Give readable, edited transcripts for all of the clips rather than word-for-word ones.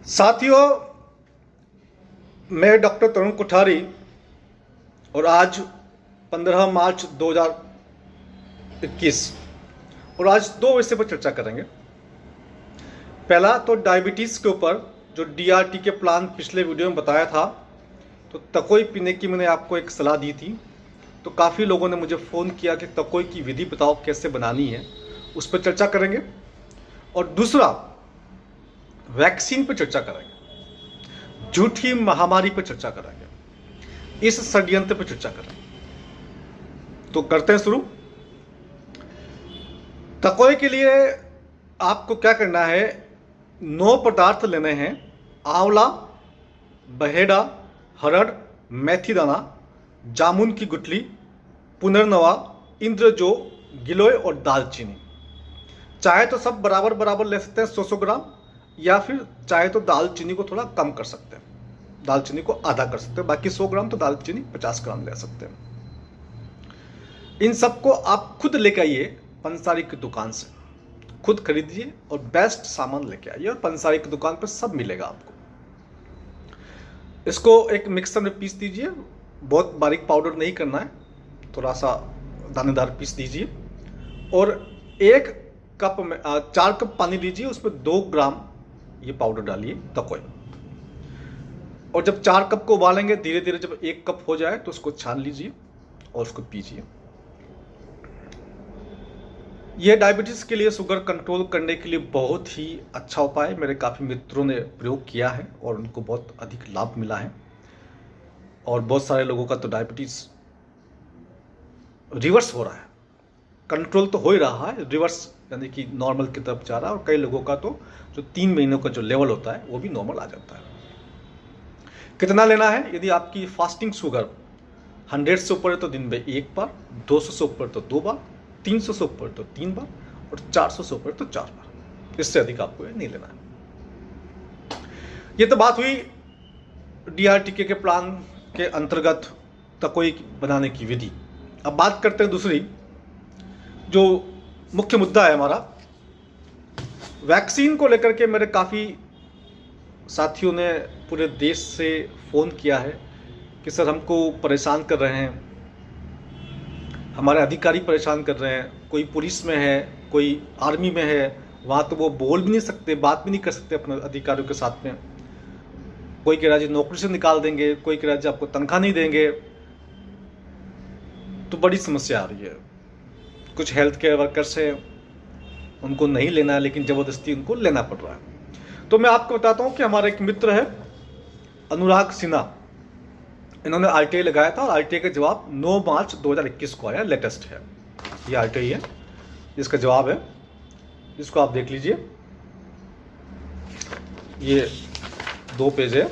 साथियों, मैं डॉक्टर तरुण कोठारी और आज 15 मार्च 2021 और आज दो विषय पर चर्चा करेंगे। पहला तो डायबिटीज़ के ऊपर जो डीआरटी के प्लान पिछले वीडियो में बताया था, तो तकोई पीने की मैंने आपको एक सलाह दी थी। तो काफ़ी लोगों ने मुझे फ़ोन किया कि तकोई की विधि बताओ कैसे बनानी है, उस पर चर्चा करेंगे। और दूसरा वैक्सीन पर चर्चा करेंगे, झूठी महामारी पर चर्चा करेंगे, इस षड्यंत्र पर चर्चा करेंगे। तो करते हैं शुरू। तकोई के लिए आपको क्या करना है, 9 पदार्थ लेने हैं। आंवला, बहेड़ा, हरड़, मेथी दाना, जामुन की गुठली, पुनर्नवा, इंद्रजो, गिलोय और दालचीनी। चाहे तो सब बराबर बराबर ले सकते हैं 100-100 ग्राम, या फिर चाहे तो दालचीनी को थोड़ा कम कर सकते हैं, दालचीनी को आधा कर सकते हैं। बाकी 100 ग्राम तो दालचीनी 50 ग्राम ले सकते हैं। इन सबको आप खुद लेके आइए पंसारी की दुकान से, खुद खरीदिए और बेस्ट सामान लेके आइए, और पंसारी की दुकान पर सब मिलेगा आपको। इसको एक मिक्सर में पीस दीजिए, बहुत बारीक पाउडर नहीं करना है, थोड़ा सा दानेदार पीस दीजिए। और 1 कप में 4 कप पानी लीजिए, उसमें 2 ग्राम ये पाउडर डालिए तकोई। और जब 4 कप को उबालेंगे, धीरे धीरे जब 1 कप हो जाए तो उसको छान लीजिए और उसको पीजिए। यह डायबिटीज़ के लिए, शुगर कंट्रोल करने के लिए बहुत ही अच्छा उपाय है। मेरे काफ़ी मित्रों ने प्रयोग किया है और उनको बहुत अधिक लाभ मिला है। और बहुत सारे लोगों का तो डायबिटीज़ रिवर्स हो रहा है, कंट्रोल तो हो ही रहा है, रिवर्स यानी कि नॉर्मल की तरफ जा रहा है। और कई लोगों का तो जो 3 महीनों का जो लेवल होता है वो भी नॉर्मल आ जाता है। कितना लेना है? यदि आपकी फास्टिंग शुगर 100 से ऊपर है तो दिन में 1 बार, 200 से ऊपर तो 2 बार, 300 से ऊपर तो 3 बार और 400 से ऊपर तो 4 बार। इससे अधिक आपको नहीं लेना है। ये तो बात हुई डीआरटी के प्लान के अंतर्गत तकोई बनाने की विधि। अब बात करते हैं दूसरी, जो मुख्य मुद्दा है हमारा, वैक्सीन को लेकर के। मेरे काफ़ी साथियों ने पूरे देश से फ़ोन किया है कि सर हमको परेशान कर रहे हैं, हमारे अधिकारी परेशान कर रहे हैं। कोई पुलिस में है, कोई आर्मी में है, वहाँ तो वो बोल भी नहीं सकते, बात भी नहीं कर सकते अपने अधिकारियों के साथ में। कोई कह रहा है जी नौकरी से निकाल देंगे, कोई कह रहा है जी आपको तनख्वाह नहीं देंगे। तो बड़ी समस्या आ रही है। कुछ हेल्थ केयर वर्कर्स हैं, उनको नहीं लेना है लेकिन ज़बरदस्ती उनको लेना पड़ रहा है। तो मैं आपको बताता हूँ कि हमारे एक मित्र है अनुराग सिन्हा, इन्होंने आरटीआई लगाया था और आरटीआई का जवाब 9 मार्च 2021 को आया, लेटेस्ट है। ये आरटीआई है, इसका जवाब है, इसको आप देख लीजिए। ये 2 पेज है,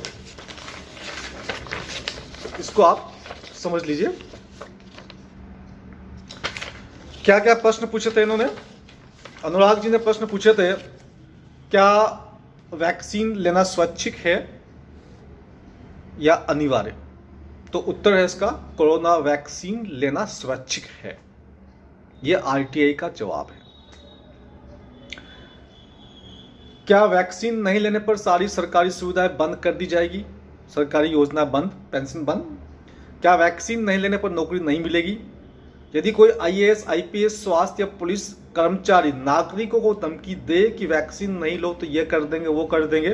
इसको आप समझ लीजिए। क्या क्या प्रश्न पूछे थे इन्होंने? अनुराग जी ने प्रश्न पूछे थे, क्या वैक्सीन लेना स्वैच्छिक है या अनिवार्य? तो उत्तर है इसका, कोरोना वैक्सीन लेना स्वैच्छिक है। यह आरटीआई का जवाब है। क्या वैक्सीन नहीं लेने पर सारी सरकारी सुविधाएं बंद कर दी जाएगी? सरकारी योजना बंद, पेंशन बंद? क्या वैक्सीन नहीं लेने पर नौकरी नहीं मिलेगी? यदि कोई आईएएस, आईपीएस, स्वास्थ्य या पुलिस कर्मचारी नागरिकों को धमकी दे कि वैक्सीन नहीं लो तो ये कर देंगे, वो कर देंगे,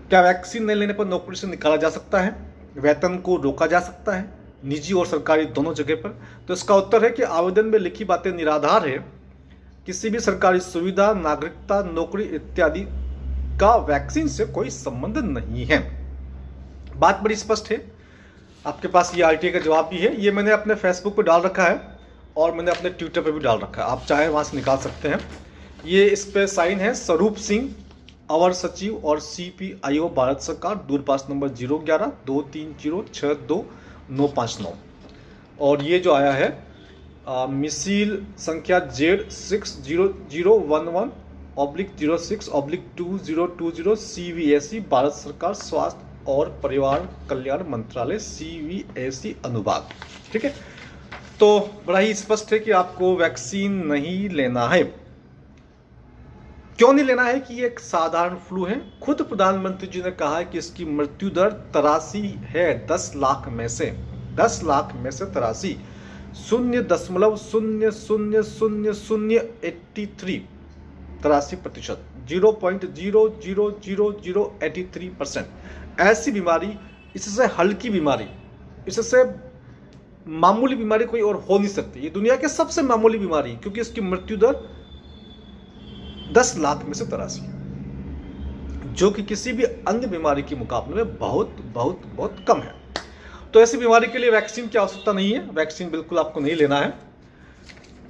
क्या वैक्सीन नहीं लेने पर नौकरी से निकाला जा सकता है? वेतन को रोका जा सकता है, निजी और सरकारी दोनों जगह पर? तो इसका उत्तर है कि आवेदन में लिखी बातें निराधार है। किसी भी सरकारी सुविधा, नागरिकता, नौकरी इत्यादि का वैक्सीन से कोई संबंध नहीं है। बात बड़ी स्पष्ट है। आपके पास ये आरटीआई का जवाब भी है। ये मैंने अपने फेसबुक पे डाल रखा है और मैंने अपने ट्विटर पे भी डाल रखा है, आप चाहे वहाँ से निकाल सकते हैं। ये इस पे साइन है स्वरूप सिंह, अवर सचिव और CPIO, भारत सरकार, दूरभाष नंबर 011-230-62959। और ये जो आया है मिसील संख्या Z60011/06/2020 CVSE, भारत सरकार, स्वास्थ्य और परिवार कल्याण मंत्रालय, CVSE अनुभाग। ठीक है, तो बड़ा ही स्पष्ट है कि आपको वैक्सीन नहीं लेना है। क्यों नहीं लेना है कि ये एक साधारण फ्लू है? खुद प्रधानमंत्री जी ने कहा है कि इसकी मृत्यु दर 83 है, 10 लाख में से 83, 0.0000083%, 0.0000083%। ऐसी बीमारी, इससे हल्की बीमारी, इससे मामूली बीमारी कोई और हो नहीं सकती। ये दुनिया की सबसे मामूली बीमारी, क्योंकि इसकी मृत्यु दर 10 लाख में से 83, जो कि किसी भी अन्य बीमारी के मुकाबले में बहुत बहुत बहुत कम है। तो ऐसी बीमारी के लिए वैक्सीन की आवश्यकता नहीं है, वैक्सीन बिल्कुल आपको नहीं लेना है।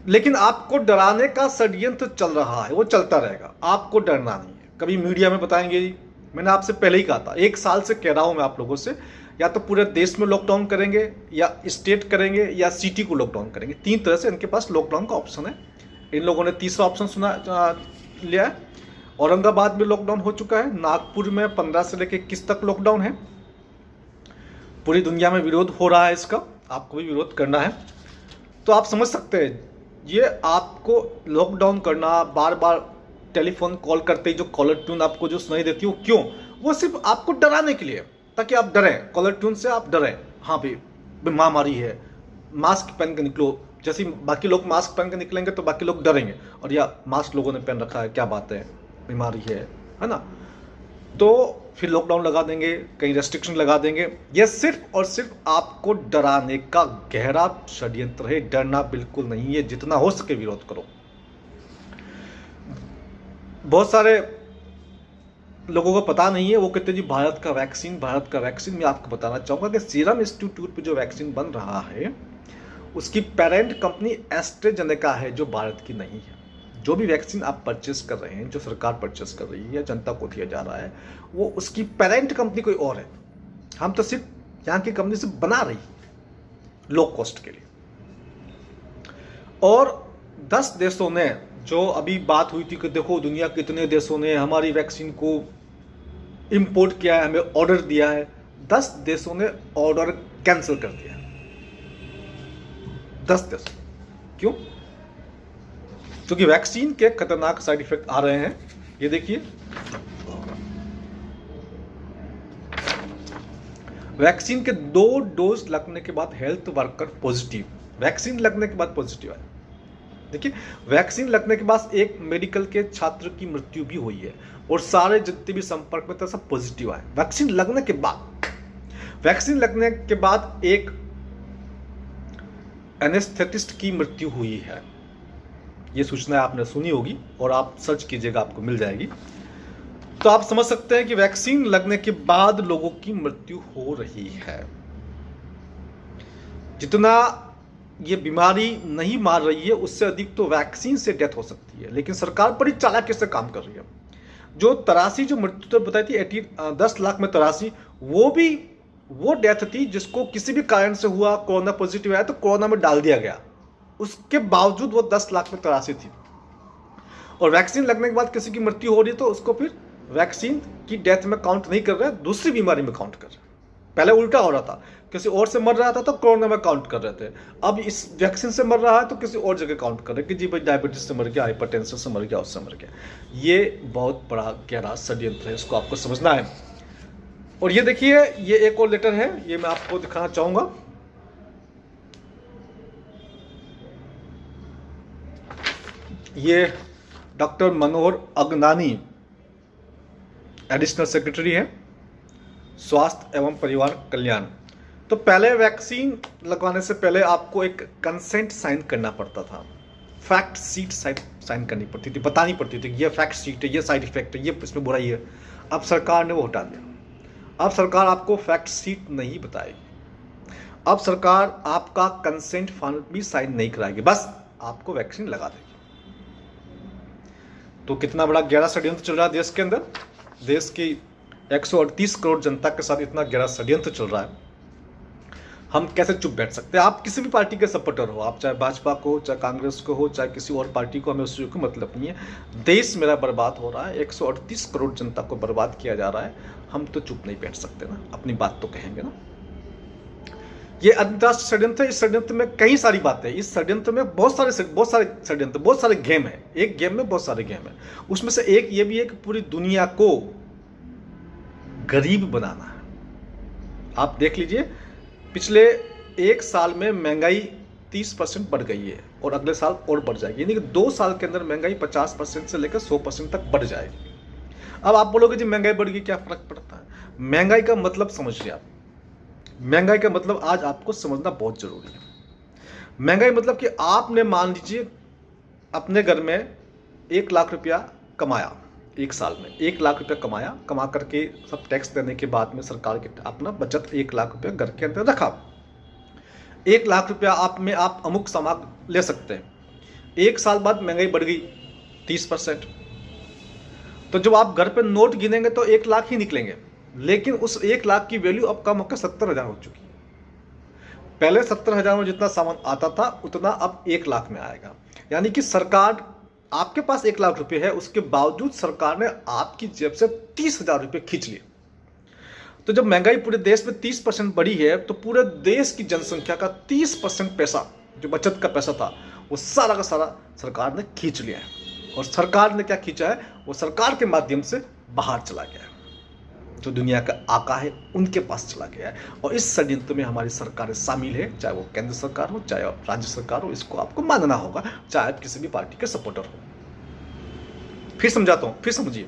लेकिन आपको डराने का षड्यंत्र चल रहा है, वो चलता रहेगा, आपको डरना नहीं है। कभी मीडिया में बताएंगे, मैंने आपसे पहले ही कहा था, 1 साल से कह रहा हूं मैं आप लोगों से, या तो पूरे देश में लॉकडाउन करेंगे, या स्टेट करेंगे, या सिटी को लॉकडाउन करेंगे। 3 तरह से इनके पास लॉकडाउन का ऑप्शन है। इन लोगों ने तीसरा ऑप्शन लिया है। औरंगाबाद में लॉकडाउन हो चुका है, नागपुर में 15 से लेकर 21 तक लॉकडाउन है। पूरी दुनिया में विरोध हो रहा है इसका, आपको भी विरोध करना है। तो आप समझ सकते हैं, ये आपको लॉकडाउन करना, बार बार टेलीफोन कॉल करते ही जो कॉलर ट्यून आपको जो सुनाई देती है, वो क्यों? वो सिर्फ आपको डराने के लिए, ताकि आप डरें, कॉलर ट्यून से आप डरें। हाँ भाई, महामारी है, मास्क पहन के निकलो। जैसे बाकी लोग मास्क पहन के निकलेंगे तो बाकी लोग डरेंगे, और या मास्क लोगों ने पहन रखा है, क्या बात है, बीमारी है ना? तो फिर लॉकडाउन लगा देंगे, कहीं रेस्ट्रिक्शन लगा देंगे। यह सिर्फ और सिर्फ आपको डराने का गहरा षड्यंत्र है। डरना बिल्कुल नहीं है, जितना हो सके विरोध करो। बहुत सारे लोगों को पता नहीं है, वो कहते हैं जी भारत का वैक्सीन, भारत का वैक्सीन। मैं आपको बताना चाहूंगा कि सीरम इंस्टीट्यूट पे जो वैक्सीन बन रहा है, उसकी पेरेंट कंपनी एस्ट्राजेनेका है, जो भारत की नहीं है। जो भी वैक्सीन आप परचेस कर रहे हैं, जो सरकार परचेस कर रही है, जनता को दिया जा रहा है, वो उसकी पेरेंट कंपनी कोई और है। हम तो सिर्फ यहाँ की कंपनी से बना रही लो कॉस्ट के लिए। और 10 देशों ने, जो अभी बात हुई थी कि देखो दुनिया के इतने देशों ने हमारी वैक्सीन को इंपोर्ट किया है, हमें ऑर्डर दिया है, 10 देशों ने ऑर्डर कैंसिल कर दिया। 10 देश। क्यों? क्योंकि वैक्सीन के खतरनाक साइड इफेक्ट आ रहे हैं। ये देखिए, वैक्सीन के 2 डोज लगने के बाद हेल्थ वर्कर पॉजिटिव, वैक्सीन लगने के बाद पॉजिटिव है। देखिए, वैक्सीन लगने के बाद एक मेडिकल के छात्र की मृत्यु भी हुई है, और सारे जितने भी संपर्क में थे सब पॉजिटिव आए। वैक्सीन लगने के बाद, वैक्सीन लगने के बाद एक एनेस्थेटिस्ट की मृत्यु हुई है। ये सूचना आपने सुनी होगी, और आप सर्च कीजिएगा, आपको मिल जाएगी। तो आप समझ सकते हैं कि वैक्सीन लगने के बाद लोगों की मृत्यु हो रही है। जितना ये बीमारी नहीं मार रही है, उससे अधिक तो वैक्सीन से डेथ हो सकती है। लेकिन सरकार बड़ी चालाकी से काम कर रही है। जो 83 जो मृत्यु दर बताई थी, 10 लाख में 83, वो डेथ थी जिसको किसी भी कारण से हुआ, कोरोना पॉजिटिव आया तो कोरोना में डाल दिया गया, उसके बावजूद वो 10 लाख में 83 थी। और वैक्सीन लगने के बाद किसी की मृत्यु हो रही है तो उसको फिर वैक्सीन की डेथ में काउंट नहीं कर रहे, दूसरी बीमारी में काउंट कर रहे। पहले उल्टा हो रहा था, किसी और से मर रहा था तो कोरोना में काउंट कर रहे थे। अब इस वैक्सीन से मर रहा है तो किसी और जगह काउंट कर रहे कि जी भाई डायबिटीज से मर गया, हाइपरटेंशन से मर गया, उससे मर गया। ये बहुत बड़ा गहरा षड्यंत्र है, इसको आपको समझना है। और ये देखिए, ये एक और लेटर है, ये मैं आपको दिखाना चाहूंगा। ये doctor Manohar Agnani, additional secretary है, स्वास्थ्य एवं परिवार कल्याण। तो पहले वैक्सीन लगवाने से पहले आपको एक कंसेंट साइन करना पड़ता था, फैक्ट शीट साइन करनी पड़ती थी, बतानी पड़ती थी ये फैक्ट शीट है, ये साइड इफेक्ट है, ये इसमें बुराई है। अब सरकार ने वो हटा दिया। अब सरकार आपको फैक्ट शीट नहीं बताएगी। अब सरकार आपका कंसेंट फॉर्म भी साइन नहीं कराएगी, बस आपको वैक्सीन लगा देगी। तो कितना बड़ा गहरा षड्यंत्र चल रहा है देश के अंदर। देश की 138 करोड़ जनता के साथ इतना गहरा षड्यंत्र चल रहा है। हम कैसे चुप बैठ सकते हैं? आप किसी भी पार्टी के सपोर्टर हो, आप चाहे भाजपा को हो, चाहे कांग्रेस को हो, चाहे किसी और पार्टी को, हमें उससे कोई मतलब नहीं है। देश मेरा बर्बाद हो रहा है, 138 करोड़ जनता को बर्बाद किया जा रहा है। हम तो चुप नहीं बैठ सकते ना, अपनी बात तो कहेंगे ना। ये अंतर्राष्ट्रीय षड्यंत्र है। इस षड्यंत्र में कई सारी बातें, इस षड्यंत्र में बहुत सारे षड्यंत्र, बहुत सारे गेम है। एक गेम में बहुत सारे गेम है। उसमें से एक ये भी है कि पूरी दुनिया को गरीब बनाना है। आप देख लीजिए, पिछले एक साल में महंगाई 30% बढ़ गई है और अगले साल और बढ़ जाएगी, यानी कि 2 साल के अंदर महंगाई 50% से लेकर 100% तक बढ़ जाएगी। अब आप बोलोगे जी महंगाई बढ़ गई, क्या फर्क पड़ता है? महंगाई का मतलब समझिए आप। महंगाई का मतलब आज आपको समझना बहुत जरूरी है। महंगाई मतलब कि आपने मान लीजिए अपने घर में 1 लाख रुपया कमाया, एक साल में 1 लाख रुपया कमाया, कमा करके सब टैक्स देने के बाद में सरकार के अपना बचत 1 लाख रुपया घर के अंदर रखा। 1 लाख रुपया आप अमुक सामान ले सकते हैं। 1 साल बाद महंगाई बढ़ गई 30%, तो जब आप घर पे नोट गिनेंगे तो 1 लाख ही निकलेंगे, लेकिन उस 1 लाख की वैल्यू अब कम होकर 70,000 हो चुकी है। पहले 70,000 में जितना सामान आता था उतना अब 1 लाख में आएगा। यानी कि सरकार, आपके पास 1 लाख रुपए है, उसके बावजूद सरकार ने आपकी जेब से 30,000 रुपये खींच लिए। तो जब महंगाई पूरे देश में 30% बढ़ी है, तो पूरे देश की जनसंख्या का 30% पैसा, जो बचत का पैसा था, वो सारा का सारा सरकार ने खींच लिया है। और सरकार ने क्या खींचा है? वो सरकार के माध्यम से बाहर चला गया है। जो दुनिया का आका है उनके पास चला गया है। और इस षड्यंत्र में हमारी सरकारें शामिल है, चाहे वो केंद्र सरकार हो, चाहे राज्य सरकार हो। इसको आपको मानना होगा, चाहे आप किसी भी पार्टी के सपोर्टर हो। फिर समझाता हूं, फिर समझिए।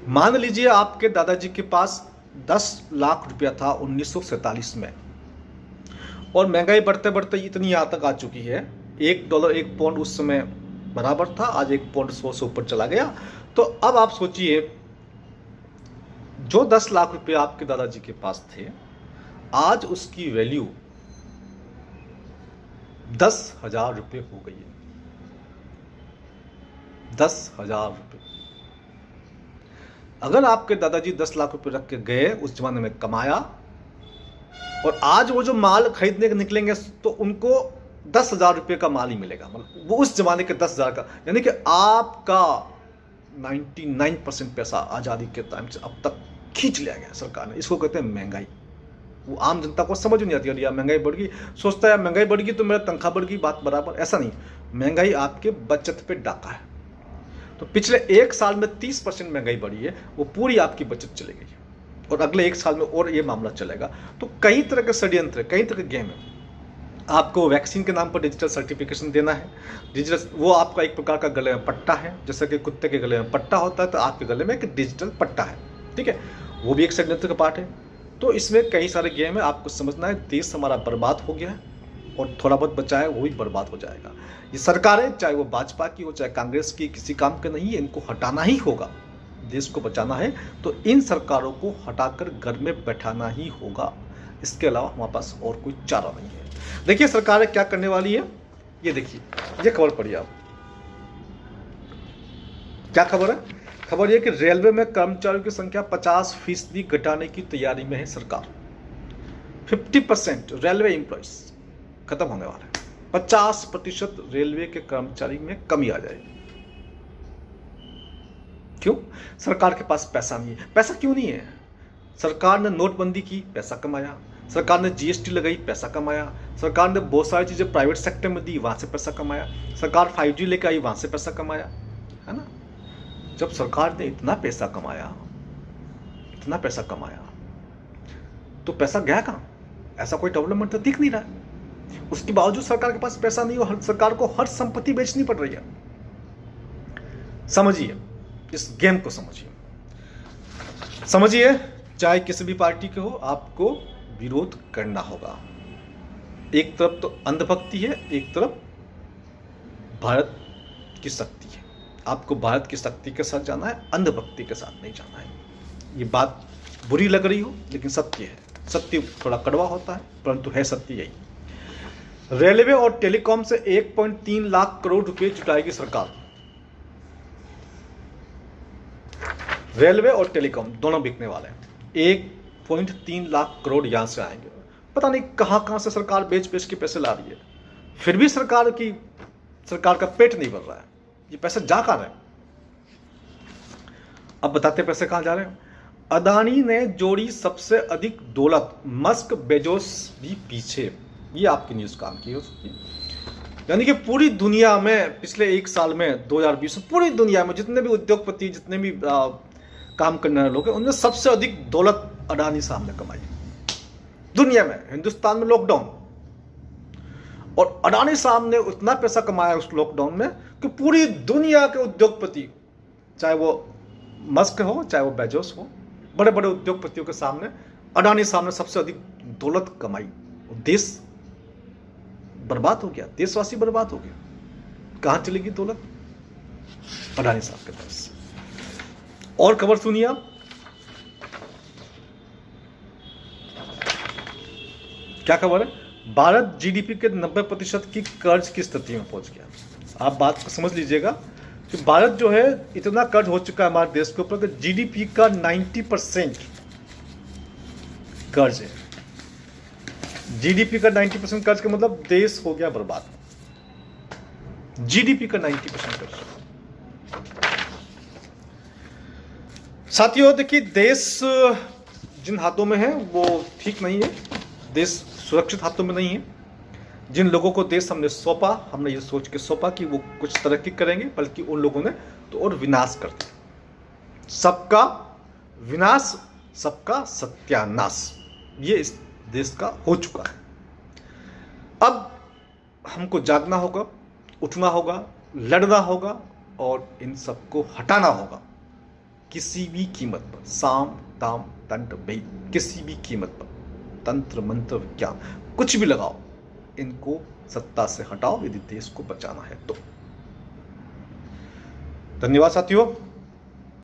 मान लीजिए आपके दादाजी के पास 10 लाख रुपया था 1947 में, और महंगाई बढ़ते बढ़ते इतनी यहां तक आ चुकी है, $1 1 पाउंड उस समय बराबर था, आज 1 पाउंड 100 से ऊपर चला गया। तो अब आप सोचिए, जो 10 लाख रुपए आपके दादाजी के पास थे, आज उसकी वैल्यू 10,000 रुपये हो गई है। 10,000 रुपये। अगर आपके दादाजी 10 लाख रुपए रख के गए, उस जमाने में कमाया, और आज वो जो माल खरीदने के निकलेंगे तो उनको 10,000 रुपये का माल ही मिलेगा। मतलब वो उस जमाने के 10,000 का, यानी कि आपका 99% पैसा आज़ादी के टाइम से अब तक खींच लिया गया सरकार ने। इसको कहते हैं महंगाई। वो आम जनता को समझ नहीं आती, यार महंगाई बढ़ गई, सोचता है महंगाई बढ़ गई तो मेरा तनख्वाह बढ़ गई, बात बराबर। ऐसा नहीं, महंगाई आपके बचत पे डाका है। तो पिछले 1 साल में 30% महंगाई बढ़ी है, वो पूरी आपकी बचत चली गई है, और अगले 1 साल में और ये मामला चलेगा। तो कई तरह के षड्यंत्र, कई तरह के गेम है। आपको वैक्सीन के नाम पर डिजिटल सर्टिफिकेशन देना है। डिजिटल, वो आपका एक प्रकार का गले में पट्टा है, जैसे कि कुत्ते के गले में पट्टा होता है, तो आपके गले में एक डिजिटल पट्टा है। ठीक है, वो भी एक षड्यंत्र का पार्ट है। तो इसमें कई सारे गेम है, आपको समझना है। देश हमारा बर्बाद हो गया है, और थोड़ा बहुत बचा है वो भी बर्बाद हो जाएगा। ये सरकारें, चाहे वो भाजपा की हो चाहे कांग्रेस की, किसी काम के नहीं है। इनको हटाना ही होगा। देश को बचाना है तो इन सरकारों को हटाकर घर में बैठाना ही होगा। इसके अलावा हमारे पास और कोई चारा नहीं है। देखिए सरकारें क्या करने वाली है, ये देखिए, ये खबर पढ़िए आप। क्या खबर है? खबर यह कि रेलवे में कर्मचारियों की संख्या 50% घटाने की तैयारी में है सरकार। 50% रेलवे एम्प्लॉइज खत्म होने वाला है। 50% रेलवे के कर्मचारी में कमी आ जाएगी। क्यों? सरकार के पास पैसा नहीं है। पैसा क्यों नहीं है? सरकार ने नोटबंदी की, पैसा कमाया। सरकार ने जीएसटी लगाई, पैसा कमाया। सरकार ने बहुत सारी चीजें प्राइवेट सेक्टर में दी, वहां से पैसा कमाया। सरकार 5G लेकर आई, वहां से पैसा कमाया, है ना। जब सरकार ने इतना पैसा कमाया, इतना पैसा कमाया, तो पैसा गया कहां? ऐसा कोई डेवलपमेंट तो दिख नहीं रहा है। उसके बावजूद सरकार के पास पैसा नहीं हो, सरकार को हर संपत्ति बेचनी पड़ रही है। समझिए, इस गेम को समझिए, समझिए। चाहे किसी भी पार्टी के हो, आपको विरोध करना होगा। एक तरफ तो अंधभक्ति है, एक तरफ भारत की शक्ति है। आपको भारत की शक्ति के साथ जाना है, अंधभक्ति के साथ नहीं जाना है। ये बात बुरी लग रही हो, लेकिन सत्य है। सत्य थोड़ा कड़वा होता है, परंतु है सत्य यही। रेलवे और टेलीकॉम से 1.3 लाख करोड़ रुपए जुटाएगी सरकार। रेलवे और टेलीकॉम दोनों बिकने वाले हैं। 1.3 लाख करोड़ यहां से आएंगे। पता नहीं कहां कहां से सरकार बेच बेच के पैसे ला रही है, फिर भी सरकार का पेट नहीं भर रहा है। ये पैसे जा कहां रहे हैं? अब बताते पैसे कहां जा रहे हैं। अदानी ने जोड़ी सबसे अधिक दौलत, मस्क बेजोस भी पीछे। ये आपकी न्यूज काम की हो सकती है। यानी कि पूरी दुनिया में पिछले एक साल में 2020 में पूरी दुनिया में जितने भी उद्योगपति, जितने भी काम करने वाले लोग हैं, उनमें सबसे अधिक दौलत अडानी साहब ने कमाई दुनिया में। हिंदुस्तान में लॉकडाउन, और अडानी साहब ने उतना पैसा कमाया उस लॉकडाउन में कि पूरी दुनिया के उद्योगपति, चाहे वो मस्क हो चाहे वो बेजोस हो, बड़े बड़े उद्योगपतियों के सामने अडानी साहब ने सबसे अधिक दौलत कमाई। देश बर्बाद हो गया, देशवासी बर्बाद हो गया। कहां चलेगी दौलत? अडानी साहब के पास। और खबर सुनिए आप, क्या खबर है? भारत जीडीपी के 90% की कर्ज की स्थिति में पहुंच गया। आप बात को समझ लीजिएगा कि भारत जो है इतना कर्ज हो चुका है हमारे देश के ऊपर कि जीडीपी का 90% कर्ज है। जीडीपी का 90% कर्ज का मतलब देश हो गया बर्बाद। जीडीपी का 90% कर्ज। साथियों देखिए, देश जिन हाथों में है वो ठीक नहीं है, देश सुरक्षित हाथों में नहीं है। जिन लोगों को देश हमने सौंपा, हमने ये सोच के सौंपा कि वो कुछ तरक्की करेंगे, बल्कि उन लोगों ने तो और विनाश कर दिया। सबका विनाश, सबका सत्यानाश, ये इस देश का हो चुका है। अब हमको जागना होगा, उठना होगा, लड़ना होगा और इन सबको हटाना होगा किसी भी कीमत पर। साम दाम दंड भेद, किसी भी कीमत पर, तंत्र मंत्र विज्ञान कुछ भी लगाओ, इनको सत्ता से हटाओ यदि देश को बचाना है तो। धन्यवाद साथियों।